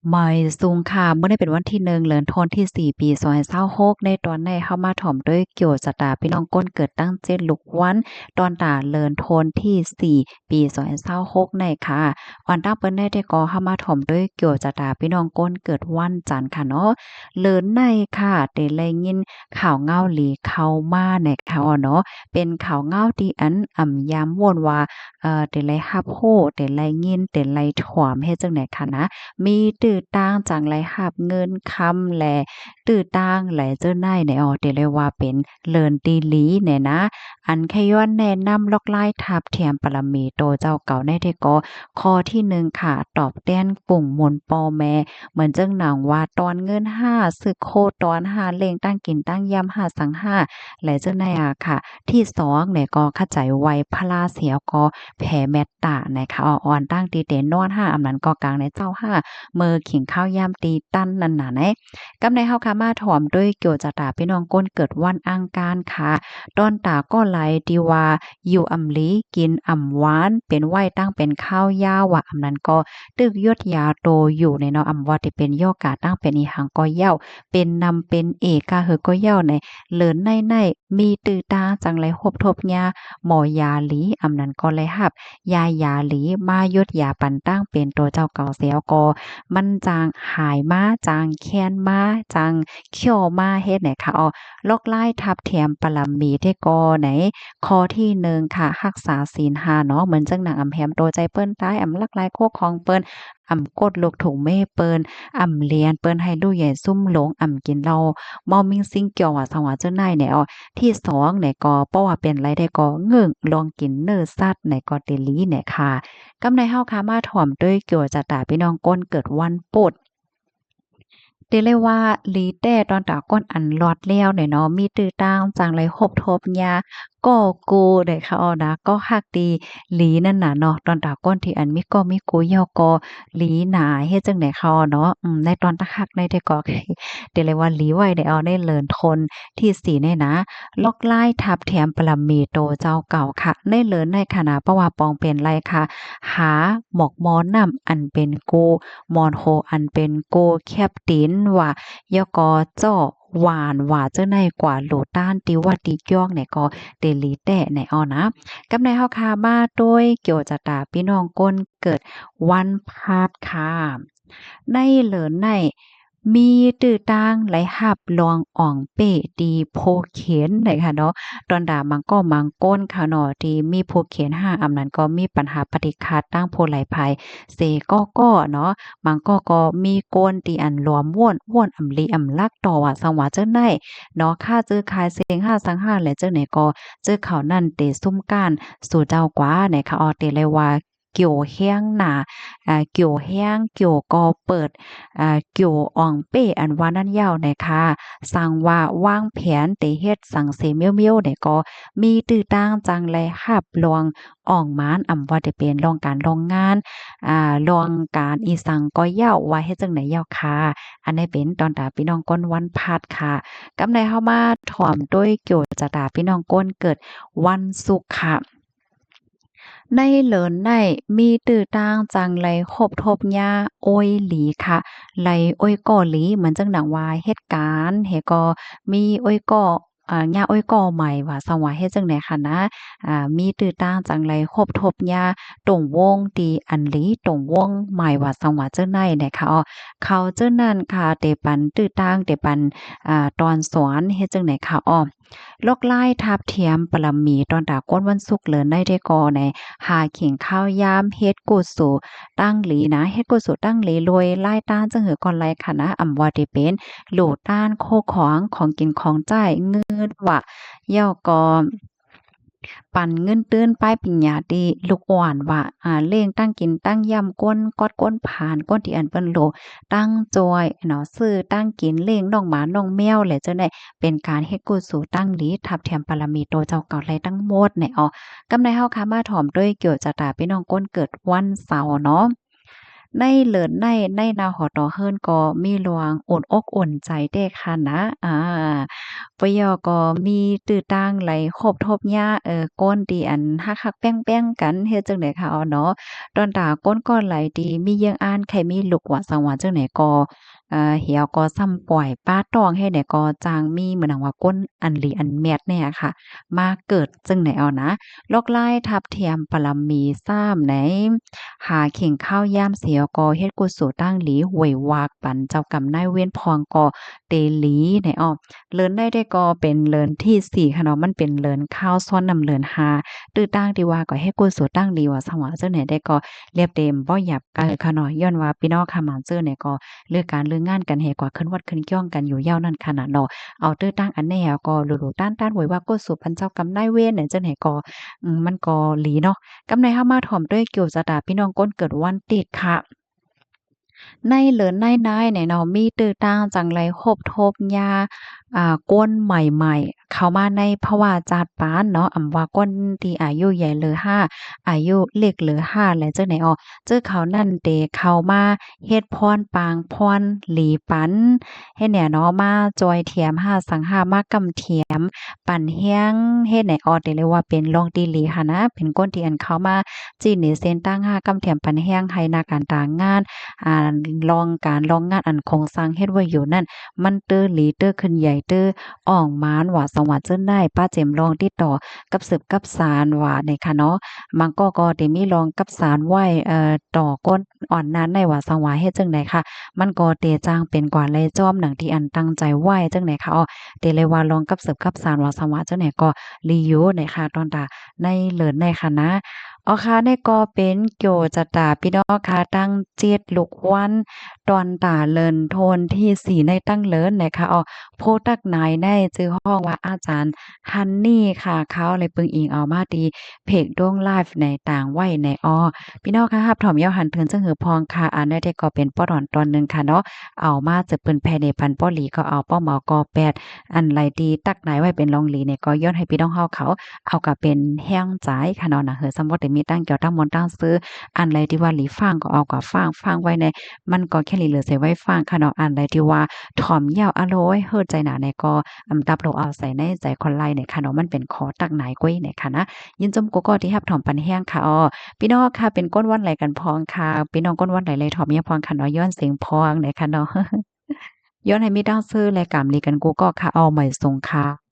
ไม่สูงค่ะเมื่อได้เป็นวันที่1เดือนธันวาคมที่4ปี2026ในตอนในเข้ามาถ่อมด้วยเกี่ยวชะตาพี่น้องก้นเกิดตั้ง7ลูกวันตอนตาเลินโทนที่4ปี2026ในค่ะวันตั้งเปิ้นได้ได้ก็เข้ามาถ่อมด้วยเกี่ยวชะตาพี่น้องก้นเกิดวันจันทร์ค่ะเนาะเลินในค่ะได้แลยินข่าวเงาหลีเข้ามาในค่ะเนาะเป็นข่าวเงาที่อันย้ำวนว่าได้ไลรับรู้ได้ไลยินได้ไลถ่อมเฮ็ดจังได๋ค่ะนะ มีตื้อต่างจังไรรับเงินคำแลตื้อต่างไหลเจ้าหน้ายในออเดเลยว่าเป็นเลินตีหลีเนี่ยนะอันแค่ย้อนแนะนำลอกไล่ทับเทียมปรมีโตเจ้าเก่าในเทก็ข้อที่1ค่ะตอบแต้นปุ่งมนปอแม่เหมือนเจ้งหนังว่าตอนเงิน5ซึกโคตอน5เล่งตั้งกินตั้งยำ5สัง5และเจ้าหน้ายอะค่ะที่2เนี่ยก็เข้าใจไวพลาเสียก็แผ่แมตตานะคะอ่อนตั้งตีเตนนอน5อำนั้นก็กลางในเจ้า5 เมื่อขิงข้าวยามตีตั้นนั่นน่ะนะกำในเฮาค่ะมาถ่อมด้วยเกี่ยวจะตาพี่น้องก้นเกิดวันอังคารค่ะตอนตาก็ไหลดีว่าอยู่อำลีกินอำหวานเป็นไหว้ตั้งเป็นข้าวยาวว่าอำนั้นก็ตึกยดยาโตอยู่ในเนาะอำว่าที่เป็นย่อกาตั้งเป็นอีหังก็เย้าเป็นนำเป็นเอกาเฮอก็เย้าในเลินในมีตือตาจังไรหบทบยาหมอยาหลีอำนั้นก็เลยหับยาหลีมายดยาปันตั้งเป็นตัวเจ้าเก่าเสียวก็มันจางหายมาจางแค้นมาจางเขี้ยวมาเฮ็ดไหนคะอ้อลอกไล่ทับแถมปลัมมีเทกอไหนข้อที่1ค่ะรักษาศีล5เนาะเหมือนจังหนังอำแฮมโตใจเปิ้นตายอำลักหลายโคกของเปิ้นกดลูกถุงเม่เปิ้นเลียนเปิ้นให้ลูกใหญ่ซุ่มหลงกินเหล้าเมามิงซิงเกี่ยวว่าสังว่าเจ้านายเนี่ยอ้อที่2เนี่ยก็เพราะว่าเป็นไรได้ก็เงิ่งลองกินเนื้อสัตว์เนี่ยก็เตลีเนี่ยค่ะ กำในเฮาค่ะมาถ่อมด้วยเกี่ยวจะตาพี่น้องก้นเกิดวันปุดเรียกเลยว่าลีแต่ตอนตาก้นอันลอดแล้วเนี่ยเนาะมีตื้อตางจังไรหบทบยาก็กูได้ค่ะเอานะก็ฮักดีหลีนั่นน่ะเนาะตอนตาก้นที่อันมีก็มีกูยอก็หลีหนาเฮ็ดจังได๋เขาเนาะในตอนตะฮักในแต่ก็เรียกเลยว่าหลีไว้ได้เอาได้เลินทนที่4เนี่ยนะล็อกไล่ทับแถมปรมีโตเจ้าเก่าค่ะในเลินในคณะเพราะว่าปองเป็นไรค่ะหาหมอกมอนำอันเป็นกูมอนโฮอันเป็นโกแคปตินว่ายกอจ้อหวานว่าเจ้าในกว่าโหลต้านติว่าติย่องเนี่ยก็เตลีแต่ในอ้อนะกับในเฮาคามาโดยเกี่ยวจะตาพี่น้องก้นเกิดวันพาดค่ะในเหลินในมีตื้อตางไหลหับลองอ่องเป้ดีโพเขียนได้ค่ะเนาะตอนดามังก็มังก้นค่ะเนาะที่มีโพเขียน5อำนั้นก็มีปัญหาปฏิฆาตั้งโพไหลภัยเสก็เนาะ บางก็มีโกนตีอันหลวมว่วนอำลีอำลักต่อว่าสังว่าจังได๋เนาะค่าซื้อขายเสียง5สัง5และจังไหนก็เจอเขานั่นเตซุ่มก้านสู่เจ้ากว่าไหนคะออเตเลยว่าเกี่ยวแห้งหน้าเกี่ยวแห้งเกี่ยวก็เปิดเกี่ยวอ่องเป้อันว่านั่นยาวนะคะสั่งว่าวางแผนเตเฮ็ดสังเสเมียวๆเนี่ยก็มีตื้อต่างจังแลรับรองอ่องหมานว่าจะเป็นรองการรองงาน ลองการอีสังก็เย้าว่าเฮ็ดจั่งใดเย้าค่ะอันนี้เป็นตอนตาพี่น้องก้นวันพาดค่ะกำใดเฮามาถ่อมด้วยเกี่ยวจะตาพี่น้องก้นเกิดวันศุกร์ค่ะในเหลินได้มีตื้อต่างจังไรคบทบยาโอยหลีค่ะไหลโอ้อยก่อหลีเหมือนจังหนังว่าเหตุการณ์ก็มีโอ้อยก่อยาโอ้อยก่อใหม่ว่าสังว่าเฮ็ดจั่งใดค่ะนะมีตื้อต่างจังไรคบทบยาตรงวงตีอันหลีตรงวงหมายว่าสังว่าเจ้าในนะคะอ้อเขาเจ้านั้นค่ะเตปันตื้อต่างเตปันตอนสอนเฮ็ดจั่งใดค่ะอ้อลอกไล่ทับเทียมปรมีตอนตาก้นวันศุกร์เลินได้ได้ก่อใน หาเข่งข้าวยามเฮ็ดกุสูตั้งหลีนะเฮ็ดกุสูตั้งหลีรวยไล่ต้านจังหือก่อนไลค่ะนะว่าได้เป็นโหลต้านโคของกินของจ่ายเงินว่าย่อก็ปั่นเงินตื้นป้ายปิญญาติลูกอ่อนว่าเลงตั้งกินตั้งย่ำก้นกอดก้นผ่านก้นที่อันเปิ้นโหลตั้งจอยเนาะซื้อตั้งกินเลงน้องหมาน้องแมวแหละจังได๋เป็นการเฮ็ดกุศลตั้งหลีทับแถมปรมีโตเจ้าเก่าไรทั้งหมดเนี่ยกำในเฮาค่ะมาถ่อมด้วยเกี่ยวจะตาพี่น้องก้นเกิดวันเสาร์เนาะ ในเหลินในนาหอตอเฮิรนก็มีหลวงอุ่นอกอุ่นใจเด้ค่ะนะปยอก็มีตื้อตั้งไหลโคบทบหญ้าก้นตีอันฮักๆแป้งๆกันเฮ็ดจังได๋คะอ๋อเนาะตอนตาก้นก็ไหลดีมีเยี่ยงอ่านใครมีลูกว่าสังว่าจังได๋ก็เหี่ยวก็ซ้ำปล่อยป้าตองเฮ็ดได้ก็จางมีเหมือนหนังว่าก้นอันหลีอันแมดเนี่ยค่ะมาเกิดจังได๋เอานะลอกลายทับเทียมปรมีซ้ำไหนหาเข่งข้าวยามเสียก็เฮ็ดกุศลตั้งหลีหวยวากปันเจ้ากรรมนายเวรพองก็เตหลีไหนอ้อเลินได้ก็เป็นเลินที่4ค่ะเนาะมันเป็นเลินข้าวซ้อนนำเลิน5ตื้อตั้งที่ว่าก็เฮ็ดกุศลตั้งหลีว่าสว่าจังไหนได้ก็เรียบเต็มบ่หยับค่ะเนาะย้อนว่าพี่น้องค่ะหมานซื่อเนี่ยก็เลือกการเลือกงานกันแฮกว่าขึ้นวัดขึ้นก้องกันอยู่ยาวนั่นขนาดเนาะเอาตื้อตั้งอันแน่ก็หลุๆต้านๆไว้ว่ากุศลพันเจ้ากรรมนายเวรเนี่ยจังไหนก็มันก็หลีเนาะกำในเฮามาถ่อมด้วยเกี่ยวสตาพี่น้องก้นเกิดวันติดค่ะในเหลินในเนี่ยเนาะมีตื้อต่างจังไรคบทบยาก้นใหม่ๆเข้ามาในภาวะจาดปานเนาะอำว่าก้นที่อายุใหญ่เหลือ5อายุเล็กเหลือ5และจังได๋อ้อเจอเขานั่นเตเข้ามาเฮ็ดพรปางพรหลีปันเฮ็ดเนี่ยเนาะมาจอยเทียม5สังหามากำเทียมปั่นแฮ้งเฮ็ดให้ออได้เลยว่าเป็นรองดีหลีหันนะเป็นก้นที่อันเข้ามาจี้นี่เส้นตั้ง5กำเทียมปั่นแฮ้งให้นาการตางาน อ่าลองงานอันคงสร้างเฮ็ดไว้อยู่นั่นมันเต้อหลีเต้อขึ้นใหญ่เต้ออ่องม้านว่าสวัสดิ์เจิ้นได้ป้าเจมลองติดต่อกับสืบกับสารว่าเนี่ยค่ะเนาะมันก็ได้มีลองกับสารไว้ต่อก้นอ่อนนั้นในว่าสังว่าเฮ็ดจังไดค่ะมันก็เตจ้างเป็นกว่าเลยจอมหนังที่อันตั้งใจไว้จังไดค่ะอ้อเตเลยว่าลองกับสืบกับสารว่าสังว่าจังไดก็ลีอยู่เนี่ยค่ะตอนตาในเลิศในค่ะนะ อ๋อค่ะนี่ก็เป็นโกี่ยวจะตาพี่น้องค่ะตั้งเจ็ดลูกวันตอนตาเลินโทนที่4ในตั้งเลินนะคะอ๋อโพสต์ตักนายในชื่อห้องว่าอาจารย์ฮันนี่ค่ะเขาเลยปึงอิงเอามาดีเพจด้วงไลฟ์ในต่างไว้ในอ้อพี่น้องค่ะรับถอมเยาหันเพิ่นซึ่งหือพองค่ะอันนี้ก็เป็นป้อดอนตอนหนึงค่ะเนาะเอามาจะเปิ้นแพในพันป้อหลีก็เอาป้อเมากอ8อันไหลดีตักนายไว้เป็นรองหลีเนี่ยก็ย้อนให้พี่น้องเฮาเขา เอาก็เป็นแห้งจ่ายค่ะเนาะนะเฮอสมมุติได้มีตั้งเกี่ยวตั้งมนต์ตั้งซื้ออันใดที่ว่าหลีฟางก็เอาก็ฟางไว้ในมันก็แค่หลีเหลือใส่ไว้ฟางค่ะเนาะอันใดที่ว่าถ่อมยาวอะโลยเฮิดใจหนาในก็ดับโลเอาใส่ในใจคนไล่เนี่ยค่ะเนาะมันเป็นขอตักหนายก้อยเนี่ยค่ะนะยินจมกูก็ที่รับถ่อมปันแห้งค่ะอ้อพี่น้องค่ะเป็นก้นวันไหลกันพองค่ะพี่น้องก้นวันไหลเลยถ่อมยาพองค่ะเนาะย้อนเสียงพองเนี่ยค่ะเนาะย้อนให้มีดังซื้อและกำลีกันกูก็ค่ะเอาใหม่ส่งค่ะ